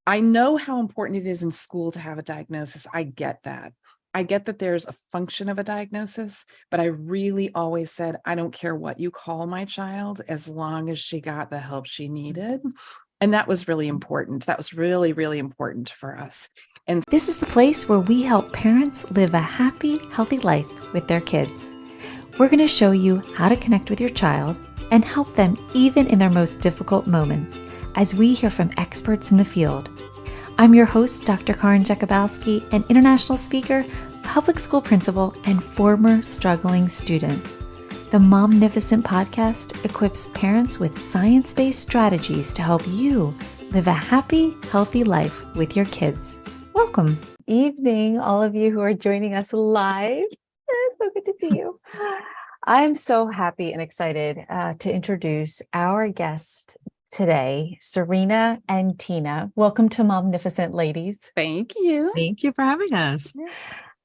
I know how important it is in school to have a diagnosis. I get that. I get that there's a function of a diagnosis, but I really always said, I don't care what you call my child, as long as she got the help she needed. And that was really important. That was really, really important for us. And this is the place where we help parents live a happy, healthy life with their kids. We're going to show you how to connect with your child and help them even in their most difficult moments, as we hear from experts in the field. I'm your host, Dr. Karin Jakubowski, an international speaker, public school principal, and former struggling student. The Momnificent podcast equips parents with science-based strategies to help you live a happy, healthy life with your kids. Welcome. Evening, all of you who are joining us live. It's so good to see you. I'm so happy and excited to introduce our guest today, Serena and Tina. Welcome to Momnificent, ladies. thank you. Thank you for having us.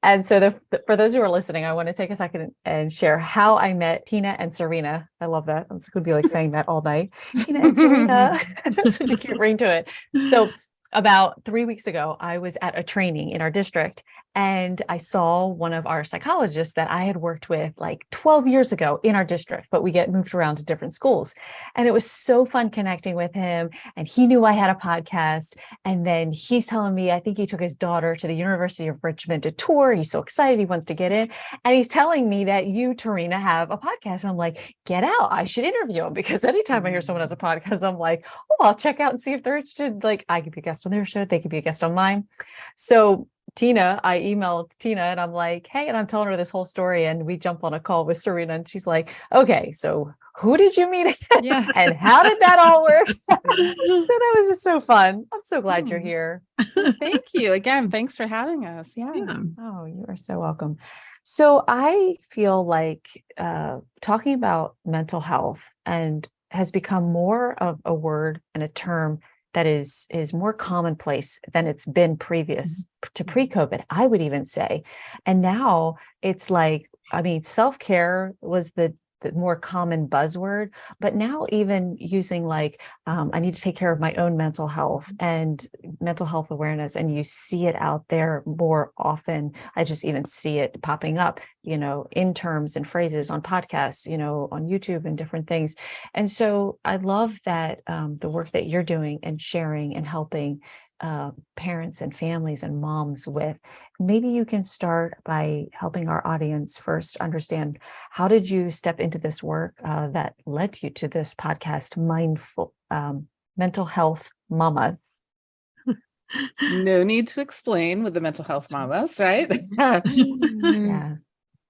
And so for those who are listening, I want to take a second and share how I met Tina and Serena. I love that. It's going to be like saying that all night. Tina and Serena. Such a cute ring to it. So about 3 weeks ago, I was at a training in our district, and I saw one of our psychologists that I had worked with like 12 years ago in our district, but we get moved around to different schools. And it was so fun connecting with him. And he knew I had a podcast. And then he's telling me, I think he took his daughter to the University of Richmond to tour. He's so excited. He wants to get in. And he's telling me that you, Tarina, have a podcast. And I'm like, get out. I should interview him, because anytime I hear someone has a podcast, I'm like, oh, I'll check out and see if they're interested. Like, I could be a guest on their show. They could be a guest on mine. So Tina, I emailed Tina and I'm like, hey, and I'm telling her this whole story, and we jump on a call with Serena, and she's like, okay, so who did you meet Yeah. and how did that all work? So that was just so fun. I'm so glad you're here. Thank you. Again, thanks for having us. Yeah. Oh, you are so welcome. So I feel like talking about mental health and has become more of a word and a term that is more commonplace than it's been previous to pre-COVID, I would even say. And now it's like, I mean, self-care was the more common buzzword, but now even using like, I need to take care of my own mental health and mental health awareness. And you see it out there more often. I just even see it popping up, in terms and phrases on podcasts, on YouTube and different things. And so I love that the work that you're doing and sharing and helping parents and families and moms with. Maybe you can start by helping our audience first understand, how did you step into this work that led you to this podcast, Mindful Mental Health Mamas? No need to explain with the mental health mamas, right? Yeah.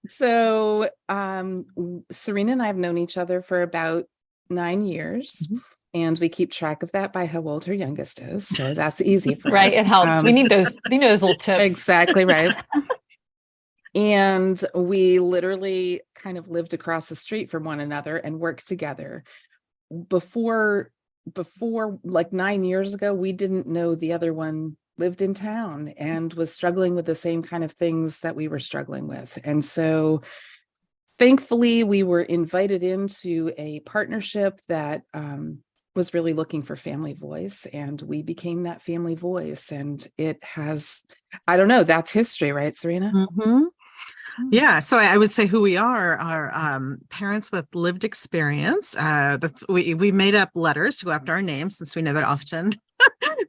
So Serena and I have known each other for about 9 years. And we keep track of that by how old her youngest is. So that's easy for us. Right. It helps. We need those little tips. Exactly right. And we literally kind of lived across the street from one another and worked together. Before like 9 years ago, we didn't know the other one lived in town and was struggling with the same kind of things that we were struggling with. And so thankfully, we were invited into a partnership that was really looking for family voice, and we became that family voice. And it has, I don't know, that's history, right, Serena? Yeah, so I would say who we are parents with lived experience. We made up letters to go after our names, since we know that often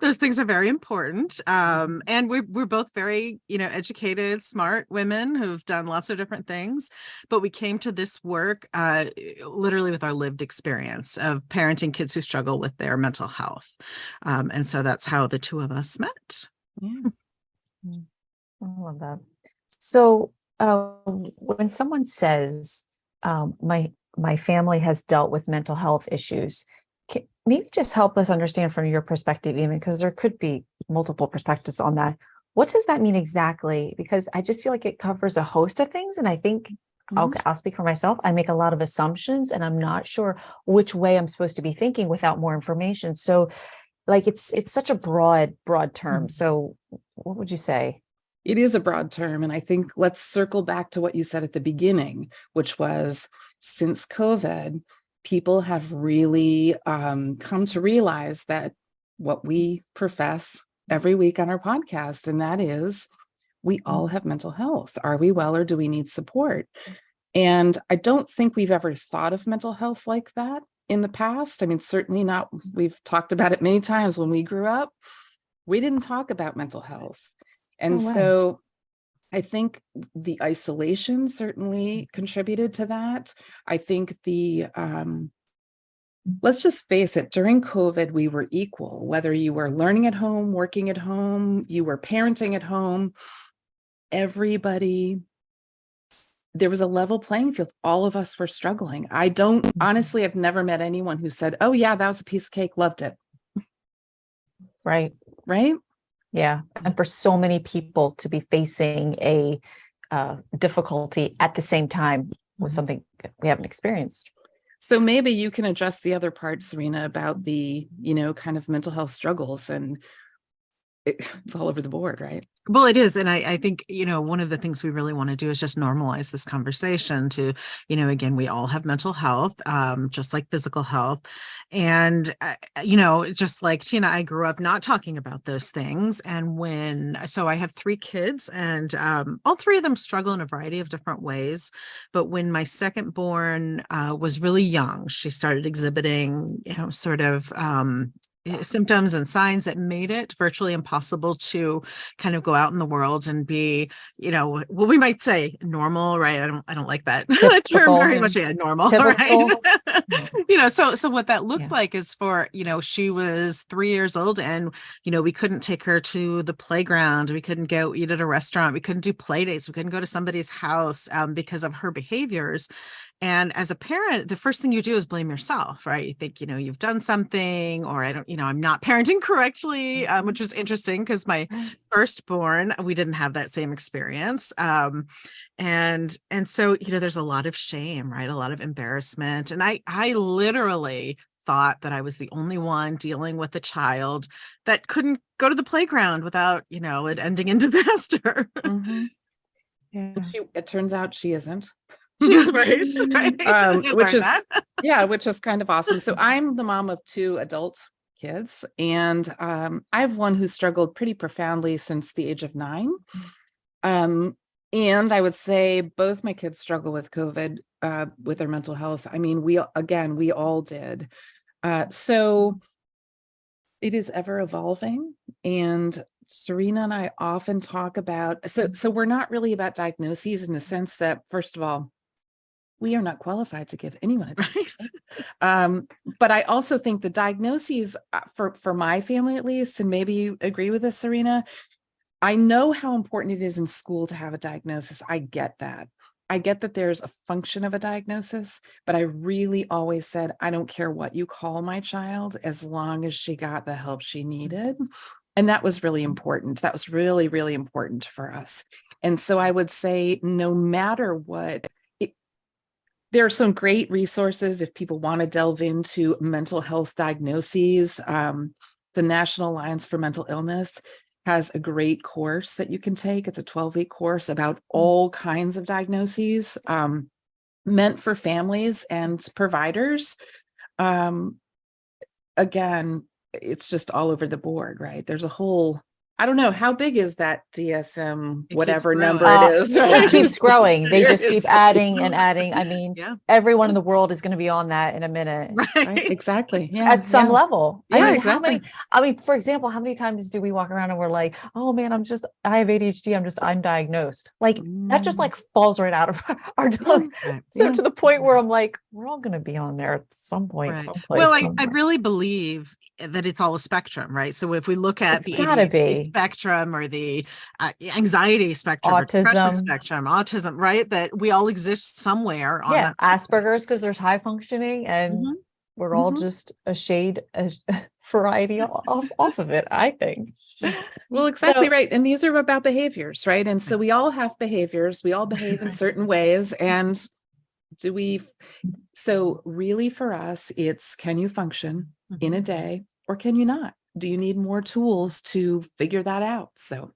those things are very important. And we're both very, educated, smart women who've done lots of different things. But we came to this work literally with our lived experience of parenting kids who struggle with their mental health. And so that's how the two of us met. Yeah. I love that. So when someone says, my family has dealt with mental health issues, maybe just help us understand from your perspective, even, because there could be multiple perspectives on that. What does that mean exactly? Because I just feel like it covers a host of things. And I think I'll speak for myself. I make a lot of assumptions, and I'm not sure which way I'm supposed to be thinking without more information. So like, it's such a broad term. So what would you say? It is a broad term. And I think let's circle back to what you said at the beginning, which was, since COVID, people have really come to realize that what we profess every week on our podcast, and that is, we all have mental health. Are we well, or do we need support? And I don't think we've ever thought of mental health like that in the past. I mean, certainly not. We've talked about it many times. When we grew up, we didn't talk about mental health. And No way. so I think the isolation certainly contributed to that. I think let's just face it, during COVID, we were equal, whether you were learning at home, working at home, you were parenting at home, everybody, there was a level playing field. All of us were struggling. Honestly, I've never met anyone who said, oh yeah, that was a piece of cake, loved it. Right. Right? Yeah. And for so many people to be facing a difficulty at the same time was something we haven't experienced. So maybe you can address the other part, Serena, about the, kind of mental health struggles, and it's all over the board, right? Well, it is. And I think, one of the things we really want to do is just normalize this conversation to, again, we all have mental health, just like physical health. And, just like Tina, I grew up not talking about those things. And so I have 3 kids, and all 3 of them struggle in a variety of different ways. But when my second born was really young, she started exhibiting, sort of symptoms and signs that made it virtually impossible to kind of go out in the world and be, what we might say normal, right? I don't like that term very much. Yeah, normal, Typical. right? So what that looked like is for, she was 3 years old, and, we couldn't take her to the playground. We couldn't go eat at a restaurant. We couldn't do play dates. We couldn't go to somebody's house because of her behaviors. And as a parent, the first thing you do is blame yourself, right? You think, you've done something, or I'm not parenting correctly, which was interesting because my firstborn, we didn't have that same experience. And so, there's a lot of shame, right? A lot of embarrassment. And I literally thought that I was the only one dealing with a child that couldn't go to the playground without, it ending in disaster. Mm-hmm. Yeah. It turns out she isn't. Right. Which is kind of awesome. So I'm the mom of 2 adult kids, and I have one who struggled pretty profoundly since the age of 9. And I would say both my kids struggle with COVID, with their mental health. I mean, we all did. So it is ever evolving, and Serena and I often talk about, so we're not really about diagnoses in the sense that, first of all, we are not qualified to give anyone a diagnosis. But I also think the diagnoses for my family, at least, and maybe you agree with this, Serena, I know how important it is in school to have a diagnosis. I get that. I get that there's a function of a diagnosis, but I really always said, I don't care what you call my child, as long as she got the help she needed. And that was really important. That was really, really important for us. And so I would say, no matter what, there are some great resources if people want to delve into mental health diagnoses. The National Alliance for Mental Illness has a great course that you can take. It's a 12-week course about all kinds of diagnoses, meant for families and providers. Again, it's just all over the board, right? There's a whole, I don't know, how big is that DSM, whatever number it is? It keeps growing. They just keep adding and adding. I mean, everyone in the world is going to be on that in a minute. Right. Exactly. Yeah. At some level. Yeah, I mean, exactly. For example, how many times do we walk around and we're like, oh man, I have ADHD. I'm diagnosed. Like that just like falls right out of our tongue. So to the point where I'm like, we're all going to be on there at some point. Right. Someplace, well, I really believe that it's all a spectrum, right? So if we look at the ADHD spectrum, or the anxiety spectrum, or depression spectrum, autism, right? That we all exist somewhere on that Asperger's, because there's high functioning, and we're all just a variety off of it, I think. Well, exactly right. And these are about behaviors, right? And so we all have behaviors. We all behave in certain ways. And so really for us, it's, can you function in a day, or can you not? Do you need more tools to figure that out? So,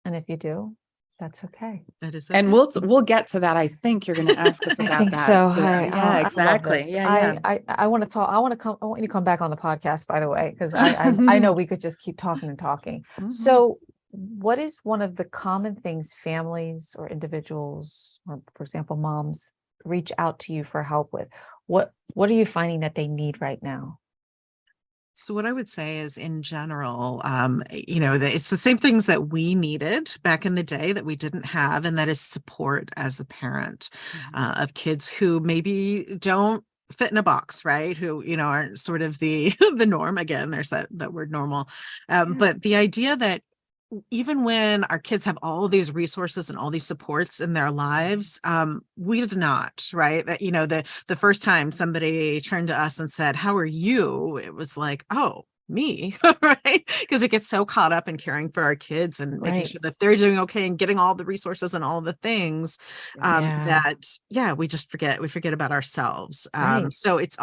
and if you do, That's okay. That is And okay. we'll get to that. I think you're going to ask us I about think that. so. Yeah, I love exactly. this. Yeah, I want to talk. I want to come. I want you to come back on the podcast, by the way, because I know we could just keep talking and talking. Mhm. So, what is one of the common things families or individuals, or for example, moms, reach out to you for help with? What are you finding that they need right now? So what I would say is in general, it's the same things that we needed back in the day that we didn't have, and that is support as a parent of kids who maybe don't fit in a box, right? Who, aren't sort of the the norm. Again, there's that word normal. But the idea that even when our kids have all these resources and all these supports in their lives, we did not, right? That, the first time somebody turned to us and said, "How are you?" It was like, "Oh, me," right? Because we get so caught up in caring for our kids and making Right. sure that they're doing okay and getting all the resources and all the things, Yeah. we just forget about ourselves. Right. So it's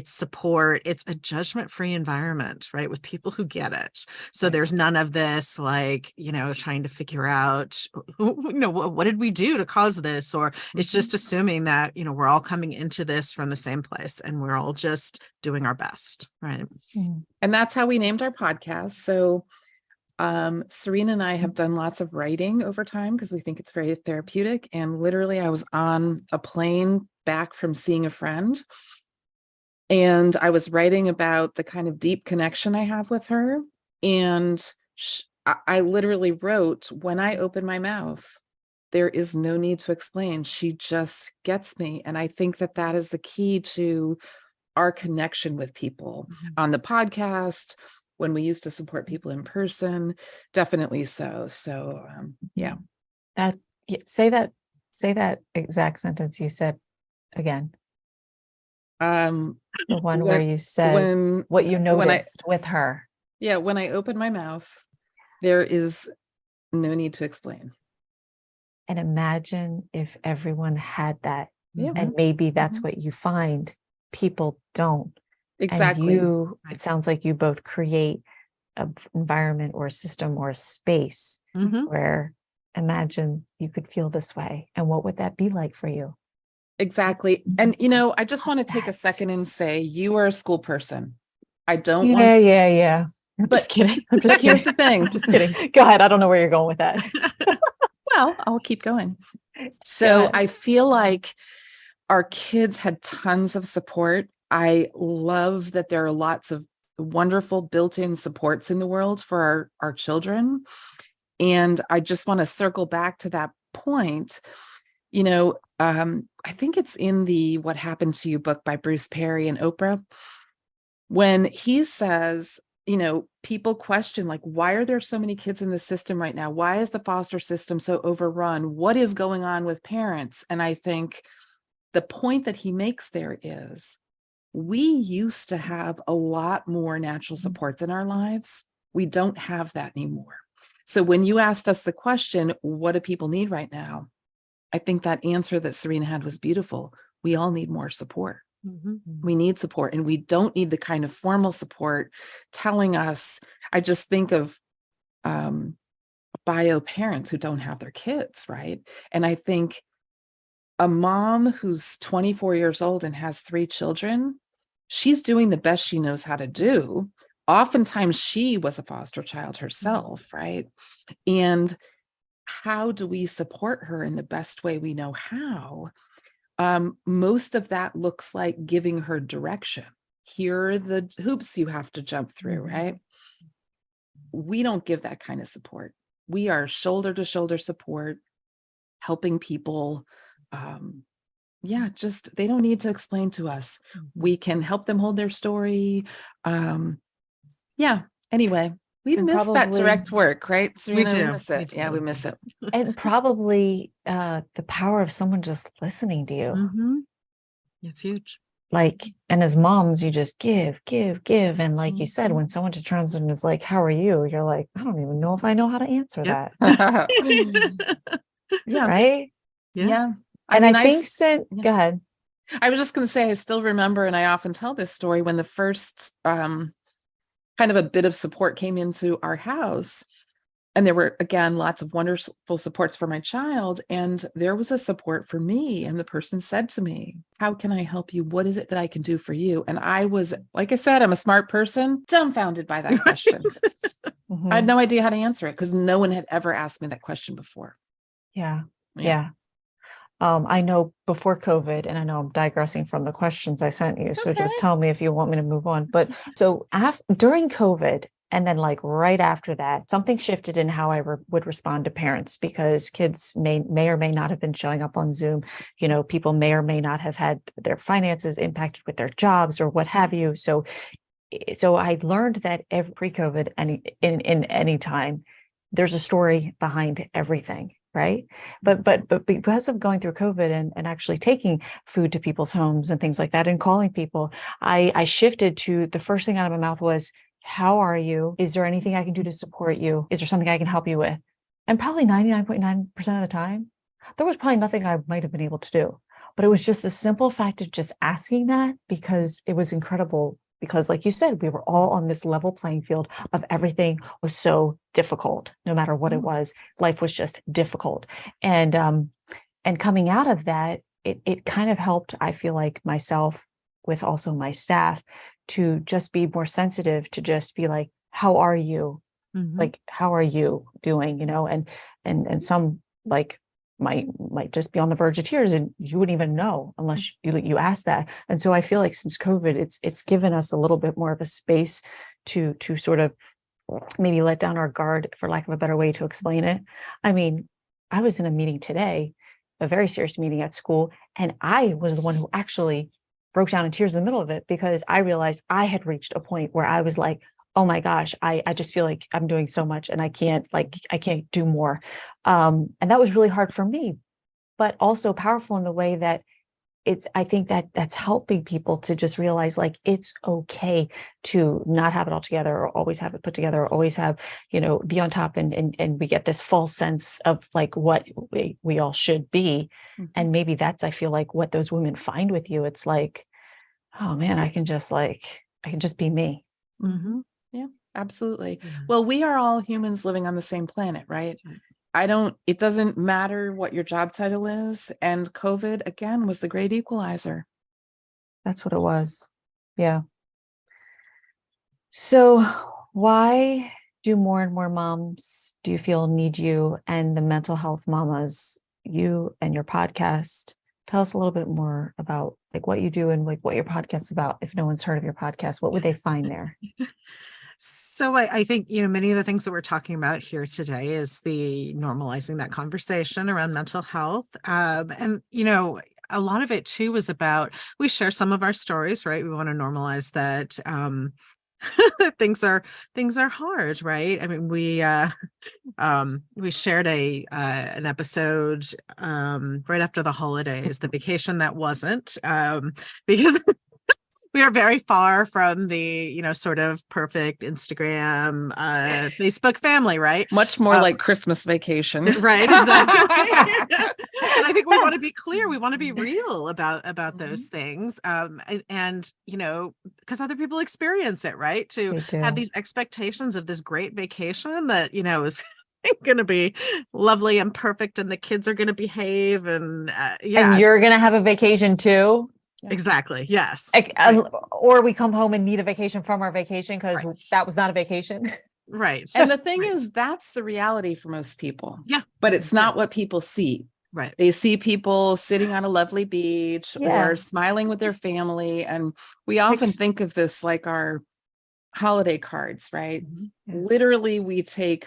support, it's a judgment-free environment, right? With people who get it. So Right. there's none of this, like, trying to figure out, what did we do to cause this? Or it's just assuming that, we're all coming into this from the same place and we're all just doing our best, right? Mm. And that's how we named our podcast. So Serena and I have done lots of writing over time because we think it's very therapeutic. And literally, I was on a plane back from seeing a friend, and I was writing about the kind of deep connection I have with her. And I literally wrote, "When I open my mouth, there is no need to explain. She just gets me." And I think that that is the key to our connection with people on the podcast, when we used to support people in person, definitely so. So, yeah. That say that exact sentence you said again. Um, The one where when you said when what you when I noticed with her. yeah, when I open my mouth, there is no need to explain. And imagine if everyone had that. Yeah, And maybe that's Mhm. what you find people don't. And Exactly. it sounds like you both create an environment or a system or a space Mhm. where imagine you could feel this way. And what would that be like for you? Exactly. And I just want to take a second and say you are a school person. I don't want, Yeah. I'm just but kidding. I'm just kidding. here's the thing. I'm just kidding. Go ahead. I don't know where you're going with that. Well, I'll keep going. Go So ahead. I feel like our kids had tons of support. I love that there are lots of wonderful built-in supports in the world for our children. And I just want to circle back to that point. I think it's in the What Happened to You book by Bruce Perry and Oprah, when he says, people question, like, why are there so many kids in the system right now? Why is the foster system so overrun? What is going on with parents? And I think the point that he makes there is we used to have a lot more natural supports in our lives. We don't have that anymore. So when you asked us the question, what do people need right now? I think that answer that Serena had was beautiful. We all need more support. We need support, and we don't need the kind of formal support telling us. I just think of bio parents who don't have their kids, right? And I think a mom who's 24 years old and has 3 children, she's doing the best she knows how to do. Oftentimes she was a foster child herself, right? And how do we support her in the best way we know how? Most of that looks like giving her direction. Here are the hoops you have to jump through, right? We don't give that kind of support. We are shoulder to shoulder support, helping people. Just they don't need to explain to us. We can help them hold their story. Anyway, we And miss that probably direct work, right, Serena? We do. miss We it. Yeah, we do. miss it. and probably the power of someone just listening to you. It's huge. Like, and as moms, you just give. And like you said, when someone just turns and is like, "How are you?" You're like, I don't even know if I know how to answer Yep. that. Yeah. Right. Yeah. And I think yeah. go ahead. I was just going to say, I still remember, and I often tell this story, when the first kind of a bit of support came into our house. And there were, again, lots of wonderful supports for my child. And there was a support for me. And the person said to me, how can I help you? What is it that I can do for you? And I was, like I said, I'm a smart person, dumbfounded by that question. I had no idea how to answer it because no one had ever asked me that question before. Yeah. I know before COVID, and I know I'm digressing from the questions I sent you, so just tell me if you want me to move on. But so during COVID, and then like right after that, something shifted in how I would respond to parents, because kids may or may not have been showing up on Zoom. You know, people may or may not have had their finances impacted with their jobs or what have you. So I learned that pre-COVID, in any time, there's a story behind everything. Right. But because of going through COVID and actually taking food to people's homes and things like that and calling people, I shifted to the first thing out of my mouth was, how are you? Is there anything I can do to support you? Is there something I can help you with? And probably 99.9% of the time, there was probably nothing I might have been able to do. But it was just the simple fact of just asking that, because it was incredible. Because like you said, we were all on this level playing field of everything was so difficult, no matter what it was. Life was just difficult. And coming out of that, it kind of helped, I feel like, myself, with also my staff, to just be more sensitive, to just be like, how are you? Like, how are you doing? You know, and some like might just be on the verge of tears, and you wouldn't even know unless you ask that. And so I feel like since COVID, it's given us a little bit more of a space to sort of maybe let down our guard, for lack of a better way to explain it. I mean, I was in a meeting today, a very serious meeting at school, and I was the one who actually broke down in tears in the middle of it, because I realized I had reached a point where I was like, oh my gosh, I just feel like I'm doing so much and I can't do more. And that was really hard for me, but also powerful in the way that I think that's helping people to just realize, like, it's okay to not have it all together, or always have it put together, or always have, be on top, and we get this false sense of like what we all should be. And maybe that's, I feel like, what those women find with you. It's like, oh man, I can just be me. Yeah, absolutely. Well, we are all humans living on the same planet, right? It doesn't matter what your job title is. And COVID, again, was the great equalizer. That's what it was. Yeah. So why do more and more moms, do you feel, need you and the mental health mamas, you and your podcast? Tell us a little bit more about like what you do and like what your podcast is about. If no one's heard of your podcast, what would they find there? So I think, many of the things that we're talking about here today is the normalizing that conversation around mental health. And, a lot of it too was about, we share some of our stories, right? We want to normalize that, things are hard, right? I mean, we shared an episode, right after the holidays, the vacation that wasn't, because we are very far from the, sort of perfect Instagram, Facebook family, right? Much more like Christmas Vacation. Right, exactly. And I think we want to be clear. We want to be real about those things. And, because other people experience it, right? To have these expectations of this great vacation that, is going to be lovely and perfect, and the kids are going to behave, and and you're going to have a vacation too. Exactly. Yes. Or we come home and need a vacation from our vacation because that was not a vacation. Right. And the thing is, that's the reality for most people. Yeah. But it's not what people see. Right. They see people sitting on a lovely beach or smiling with their family. And we often think of this like our holiday cards, right? Literally, we take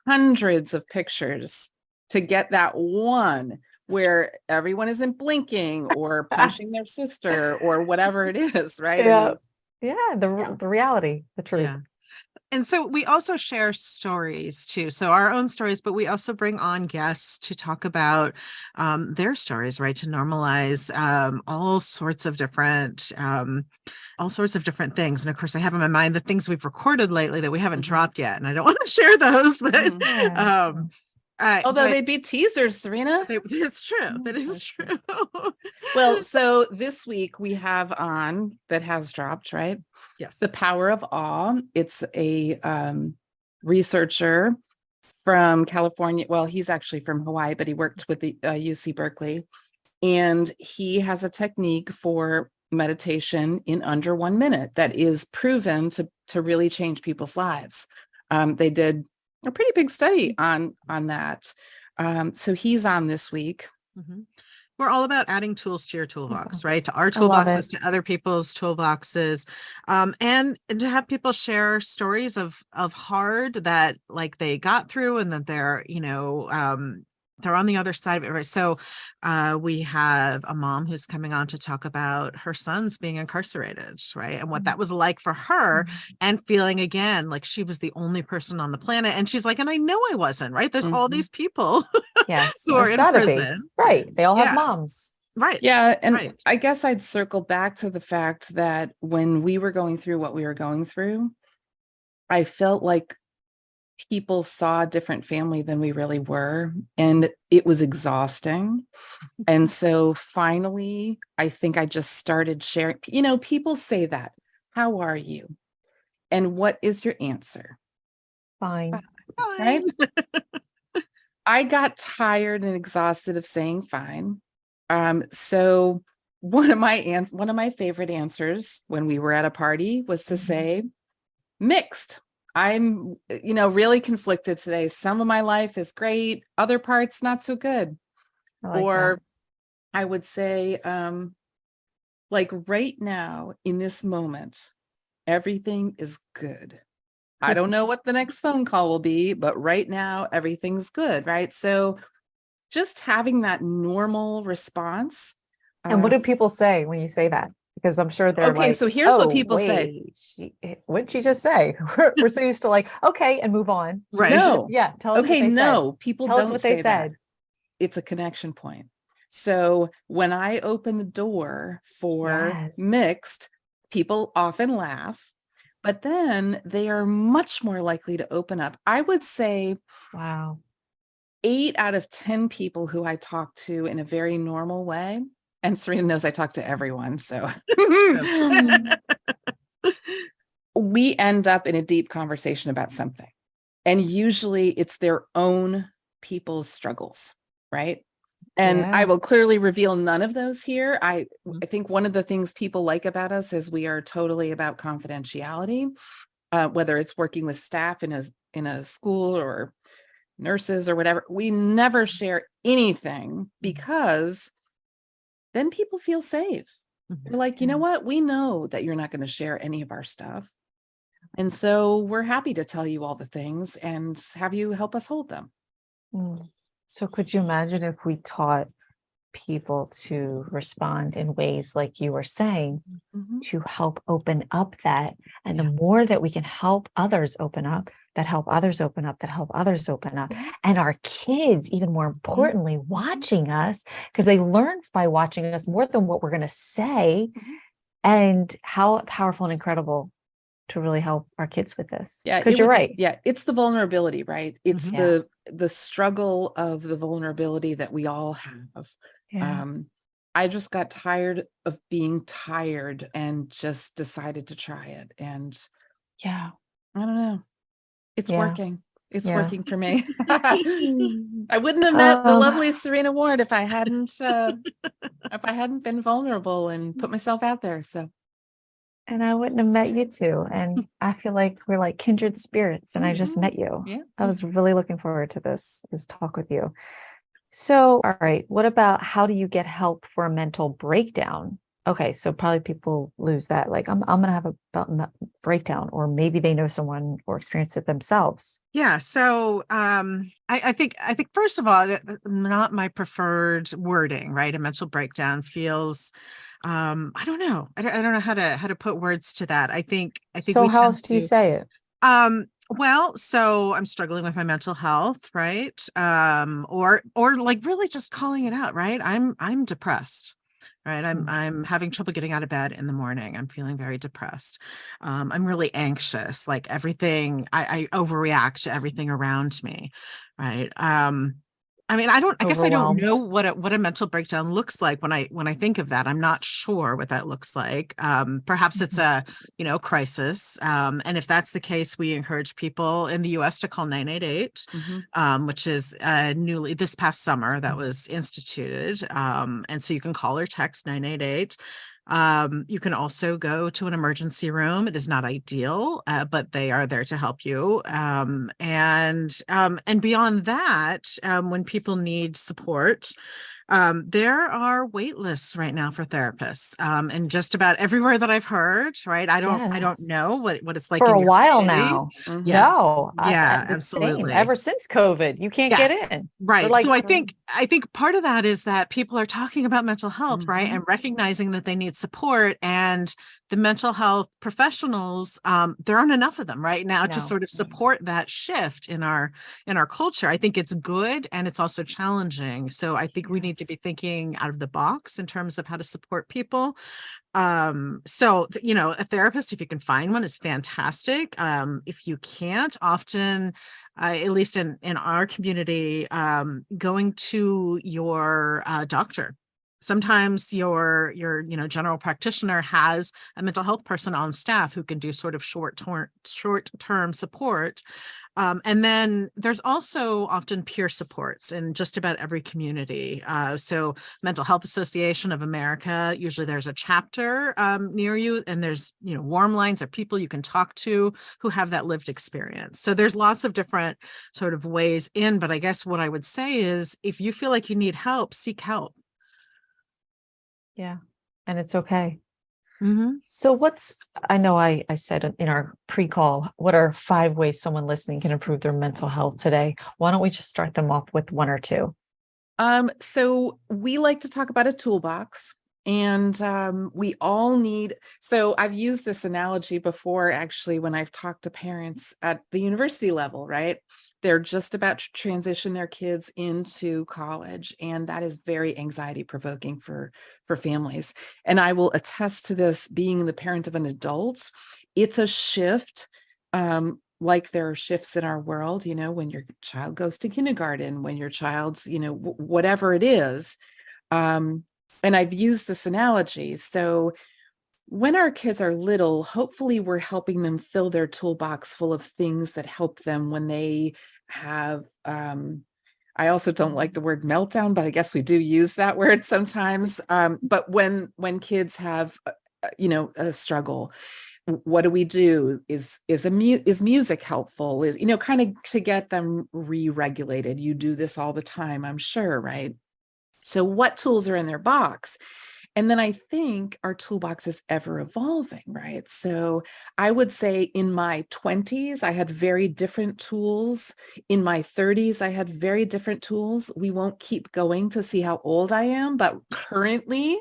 hundreds of pictures to get that one where everyone isn't blinking or punching their sister or whatever it is, right? The reality, the truth. Yeah. And so we also share stories too. So our own stories, but we also bring on guests to talk about their stories, right? To normalize all sorts of different things. And of course, I have in my mind the things we've recorded lately that we haven't dropped yet. And I don't want to share those, but although they'd be teasers, Serena. It's true. That is true. Well, so this week we have on, that has dropped, right? Yes. The Power of Awe. It's a researcher from California. Well, he's actually from Hawaii, but he worked with the UC Berkeley. And he has a technique for meditation in under 1 minute that is proven to really change people's lives. They did a pretty big study on that. So he's on this week. Mhm. We're all about adding tools to your toolbox, awesome. right? To our I love toolboxes, it. to other people's toolboxes, and to have people share stories of hard that like they got through, and that they're they're on the other side of it, right? So we have a mom who's coming on to talk about her sons being incarcerated, right? And what that was like for her, and feeling again like she was the only person on the planet. And she's like, and I know I wasn't, right? There's all these people Yes, who are there's in gotta be. prison. Right. They all have Yeah. moms. Right. Yeah. And Right. I guess I'd circle back to the fact that when we were going through what we were going through, I felt like people saw a different family than we really were, and it was exhausting. And so finally, I think I just started sharing. People say that, how are you? And what is your answer? Fine. Right? I got tired and exhausted of saying fine. So one of my favorite answers when we were at a party was to say mixed. I'm, really conflicted today. Some of my life is great, other parts not so good. I like Or that. I would say, like right now in this moment, everything is good. I don't know what the next phone call will be, but right now everything's good, right? So just having that normal response. And what do people say when you say that? Because I'm sure they're Okay, like, so here's what oh, people say. wait, what'd she just say? We're so used to like, okay, and move on. Right. No. Yeah, tell us what Okay, they said. no, people Tell us don't what they say that. said. It's a connection point. So when I open the door for Yes. mixed, people often laugh, but then they are much more likely to open up. I would say Wow. 8 out of 10 people who I talk to in a very normal way, and Serena knows I talk to everyone, so we end up in a deep conversation about something. And usually it's their own people's struggles, right? And I Yeah. will clearly reveal none of those here. I Mhm. think one of the things people like about us is we are totally about confidentiality, whether it's working with staff in a school or nurses or whatever. We never share anything because then people feel safe. They're like, you know Yeah. what? We know that you're not going to share any of our stuff. And so we're happy to tell you all the things and have you help us hold them. Mm. So could you imagine if we taught people to respond in ways like you were saying Mhm. to help open up that, and the more that we can help others open up, that help others open up, that help others open up, and our kids, even more importantly, watching us, because they learn by watching us more than what we're going to say. And how powerful and incredible to really help our kids with this. Yeah, Because you're right. Yeah, it's the vulnerability, right? It's Mhm. the struggle of the vulnerability that we all have. Yeah. I just got tired of being tired and just decided to try it. And Yeah. I don't know. It's Yeah. working. It's Yeah. working for me. I wouldn't have met the lovely Serena Ward if I hadn't been vulnerable and put myself out there. So And I wouldn't have met you two. And I feel like we're like kindred spirits. And I just met you. yeah. I was really looking forward to this talk with you. So, all right, what about how do you get help for a mental breakdown? Okay, so probably people lose that. Like, I'm gonna have a breakdown, or maybe they know someone or experience it themselves. Yeah. So I think first of all, not my preferred wording, right? A mental breakdown feels I don't know. I don't know how to put words to that. I think So we how tend else do you to say it? well, so I'm struggling with my mental health, right? Or like really just calling it out, right? I'm depressed. Right. I'm having trouble getting out of bed in the morning. I'm feeling very depressed. I'm really anxious, like everything, I overreact to everything around me. Right. I mean, I guess I don't Overwhelmed. know what a mental breakdown looks like when I think of that. I'm not sure what that looks like. Perhaps it's a, crisis. And if that's the case, we encourage people in the US to call 988, which is newly this past summer that was instituted. And so you can call or text 988. You can also go to an emergency room. It is not ideal, but they are there to help you. And beyond that, when people need support, there are wait lists right now for therapists, and just about everywhere that I've heard, right? I don't Yes. know what it's like For in a your while city. now. Yes. No, Yeah, the same absolutely. ever since COVID. You can't Yes. get in. They're Right. like, So I think part of that is that people are talking about mental health, right? And recognizing that they need support, and the mental health professionals, there aren't enough of them right now to No. sort of support that shift in our culture. I think it's good, and it's also challenging. So I think we need to be thinking out of the box in terms of how to support people. So a therapist, if you can find one, is fantastic. If you can't, often at least in our community, going to your doctor. Sometimes your general practitioner has a mental health person on staff who can do sort of short-term support. And then there's also often peer supports in just about every community. So Mental Health Association of America, usually there's a chapter near you, and there's, warm lines of people you can talk to who have that lived experience. So there's lots of different sort of ways in, but I guess what I would say is if you feel like you need help, seek help. Yeah. And it's okay. Mm-hmm. So I know I said in our pre-call, what are 5 ways someone listening can improve their mental health today? Why don't we just start them off with 1 or 2? So we like to talk about a toolbox, and we all need, so I've used this analogy before, actually, when I've talked to parents at the university level, right? They're just about to transition their kids into college, and that is very anxiety provoking for families. And I will attest to this, being the parent of an adult. It's a shift. Like there are shifts in our world, when your child goes to kindergarten, when your child's, whatever it is. And I've used this analogy. So when our kids are little, hopefully we're helping them fill their toolbox full of things that help them when they have, I also don't like the word meltdown, but I guess we do use that word sometimes. But when kids have, a struggle, what do we do? Is music helpful? Is, kind of to get them re-regulated. You do this all the time, I'm sure, right? So what tools are in their box? And then I think our toolbox is ever evolving, right? So I would say in my 20s, I had very different tools. In my 30s, I had very different tools. We won't keep going to see how old I am, but currently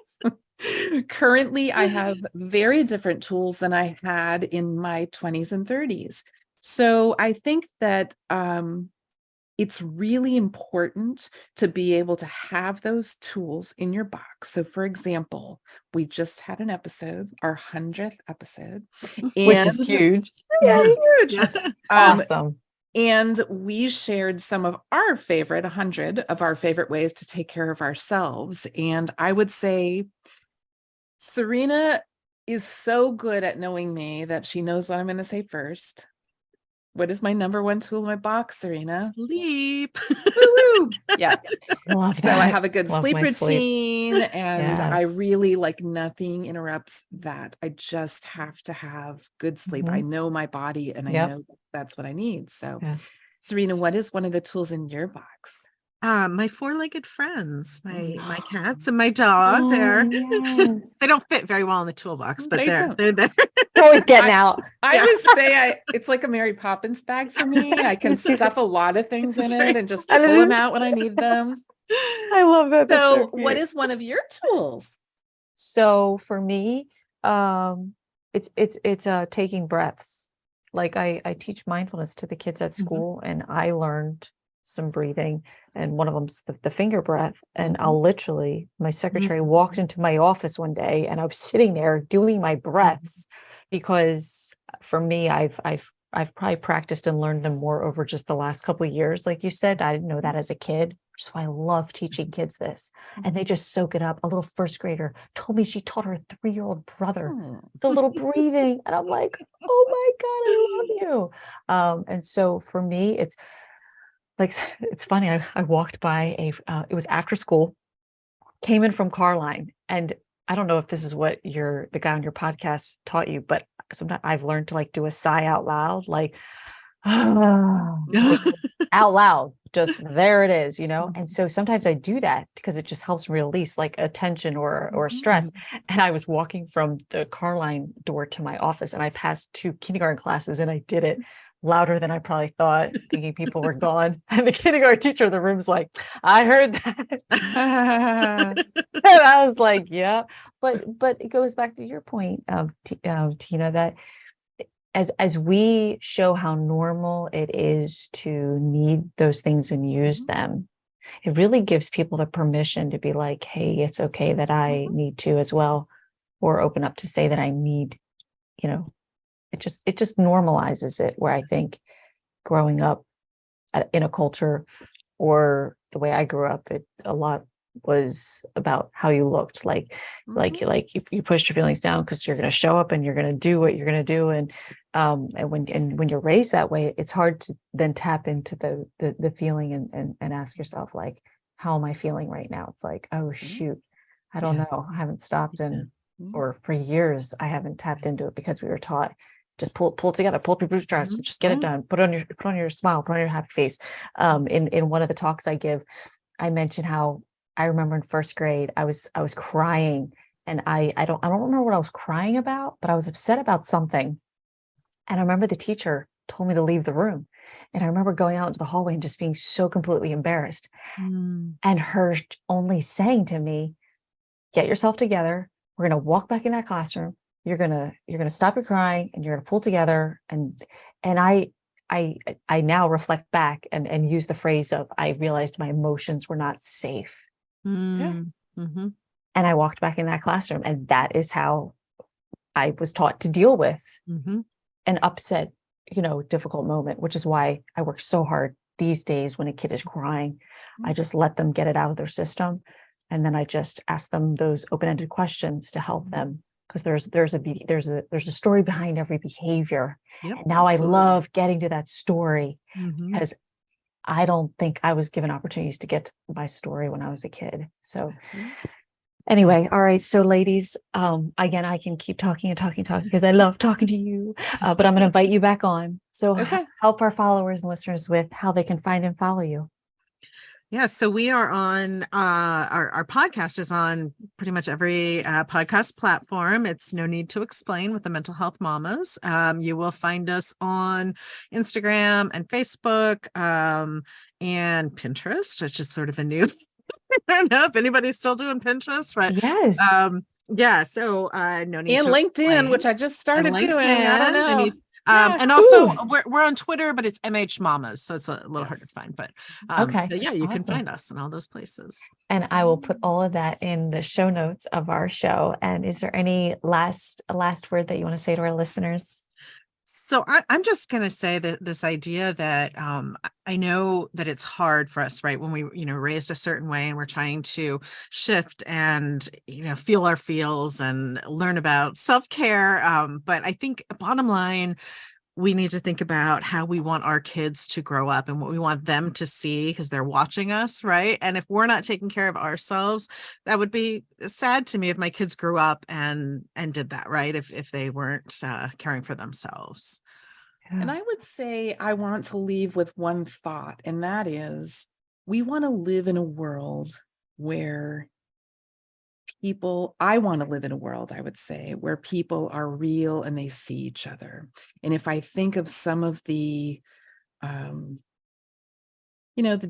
I have very different tools than I had in my 20s and 30s. So I think that it's really important to be able to have those tools in your box. So for example, we just had an episode, our 100th episode, Which is huge. Yeah, huge. Yes. Awesome. And we shared some of our favorite, 100 of our favorite ways to take care of ourselves. And I would say Serena is so good at knowing me that she knows what I'm going to say first. What is my number 1 tool in my box, Serena? Sleep. Woo-woo. Yeah. Love So that. I have a good Love sleep my routine, and I Yes. really nothing interrupts that. I just have to have good sleep. I know my body, and I know that's what I need. So Serena, what is one of the tools in your box? My 4-legged friends, my cats and my dog. They don't fit very well in the toolbox, but they're there. They're always getting out. I always say it's like a Mary Poppins bag for me. I can stuff a lot of things in it and just pull them out when I need them. I love that. That's So cute. what is one of your tools? So for me, it's taking breaths. Like I teach mindfulness to the kids at school, and I learned some breathing, and one of them's the finger breath. And I'll literally, my secretary walked into my office one day, and I was sitting there doing my breaths, because for me, I've probably practiced and learned them more over just the last couple of years. Like you said, I didn't know that as a kid. which is why I love teaching kids this. And they just soak it up. A little first grader told me she taught her 3-year-old brother the little breathing. And I'm like, oh my God, I love you. And so for me, it's like, it's funny. I walked by it was after school, came in from car line. And I don't know if this is what the guy on your podcast taught you, but sometimes I've learned to like do a sigh out loud, like, like out loud, just there it is, And so sometimes I do that because it just helps release like a tension or stress. And I was walking from the car line door to my office and I passed 2 kindergarten classes and I did it louder than I probably thought, thinking people were gone. And the kindergarten teacher in the room's like, I heard that. And I was like, yeah. But it goes back to your point, Tina, that as we show how normal it is to need those things and use them, it really gives people the permission to be like, hey, it's okay that I need to as well, or open up to say that I need, it just normalizes it, where I think growing up in a culture, or the way I grew up, it a lot was about how you looked, like you pushed your feelings down because you're going to show up and you're going to do what you're going to do. And when you're raised that way, it's hard to then tap into the feeling and ask yourself, like, how am I feeling right now? It's like, oh shoot, I don't know. I haven't stopped or for years I haven't tapped into it, because we were taught just pull together, pull up your bootstraps, and just get it done. Put on your smile, put on your happy face. In one of the talks I give, I mentioned how I remember in first grade, I was crying, and I don't remember what I was crying about, but I was upset about something. And I remember the teacher told me to leave the room. And I remember going out into the hallway and just being so completely embarrassed. And her only saying to me, get yourself together. We're going to walk back in that classroom. You're going to stop your crying and you're going to pull together. And I now reflect back and use the phrase of, I realized my emotions were not safe. And I walked back in that classroom, and that is how I was taught to deal with an upset, difficult moment, which is why I work so hard these days when a kid is crying. I just let them get it out of their system. And then I just ask them those open-ended questions to help them, because there's a story behind every behavior. And now absolutely. I love getting to that story, because I don't think I was given opportunities to get to my story when I was a kid. So anyway, all right. So ladies, again, I can keep talking because I love talking to you, but I'm going to invite you back on. So help our followers and listeners with how they can find and follow you. Yeah, so we are on, our podcast is on pretty much every podcast platform. It's No Need to Explain with the Mental Health Mamas. You will find us on Instagram and Facebook and Pinterest, which is sort of a new, I don't know if anybody's still doing Pinterest, but yes. Yeah, so No Need and to LinkedIn, Explain. which I just started doing. I don't know. And also we're on Twitter, but it's MH Mamas, so it's a little hard to find, but but yeah, you can find us in all those places. And I will put all of that in the show notes of our show. And is there any last word that you want to say to our listeners? So I'm just going to say that this idea that I know that it's hard for us, right? When we, raised a certain way and we're trying to shift and, feel our feels and learn about self-care. But I think bottom line, we need to think about how we want our kids to grow up and what we want them to see, because they're watching us, right? And if we're not taking care of ourselves, that would be sad to me if my kids grew up and did that, right? If they weren't caring for themselves. And I would say I want to leave with one thought, and that is, we want to live in a world where I want to live in a world, I would say, where people are real and they see each other. And if I think of some of the, the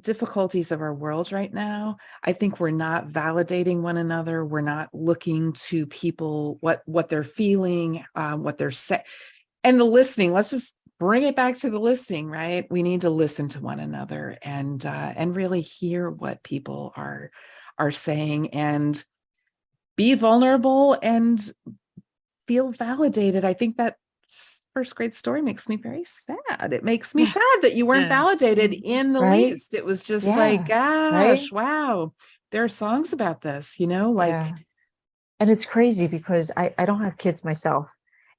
difficulties of our world right now, I think we're not validating one another. We're not looking to people, what they're feeling, what they're saying. And the listening, let's just bring it back to the listening, right? We need to listen to one another and really hear what people are saying, and be vulnerable and feel validated. I think that's first grade story makes me very sad. It makes me sad that you weren't Yeah. validated in the Right? least. It was just Yeah, like, right? gosh, wow. There are songs about this, like, Yeah. And it's crazy because I don't have kids myself.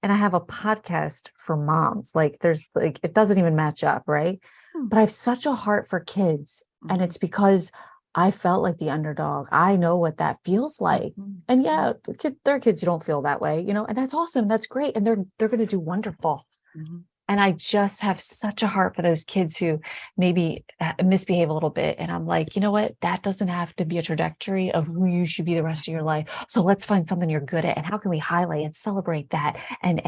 And I have a podcast for moms. Like there's like it doesn't even match up, right? hmm, But I have such a heart for kids. And mhm, it's because I felt like the underdog. I know what that feels like. mhm, And yeah, there are kids who don't feel that way, and that's awesome. That's great. And they're gonna do wonderful. mhm, And I just have such a heart for those kids who maybe misbehave a little bit. And I'm like, you know what? That doesn't have to be a trajectory of who you should be the rest of your life. So let's find something you're good at. And how can we highlight and celebrate that and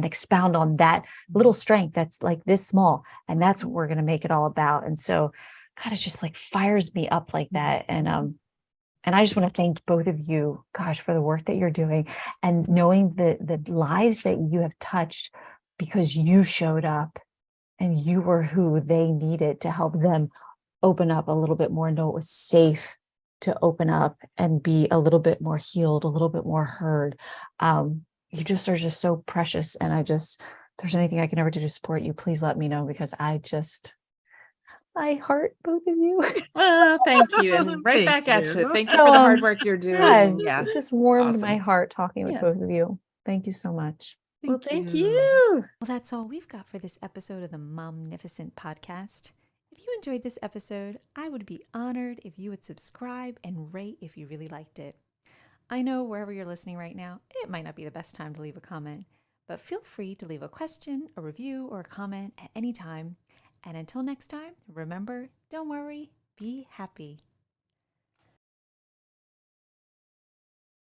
expound on that little strength that's like this small? And that's what we're going to make it all about. And so, God, it just like fires me up like that. And I just want to thank both of you, gosh, for the work that you're doing and knowing the lives that you have touched because you showed up and you were who they needed to help them open up a little bit more, know it was safe to open up and be a little bit more healed, a little bit more heard. You just are just so precious. And if there's anything I can ever do to support you, please let me know because I heart both of you. Well, thank you. And right Thank back at you. you. Thank you So, for the hard work you're doing. And yes, yeah, it just warmed my awesome. heart talking with Yeah. both of you. Thank you so much. Well, thank you. you. Well, that's all we've got for this episode of the Momnificent podcast. If you enjoyed this episode, I would be honored if you would subscribe and rate if you really liked it. I know wherever you're listening right now, it might not be the best time to leave a comment, but feel free to leave a question, a review, or a comment at any time. And until next time, remember, don't worry, be happy.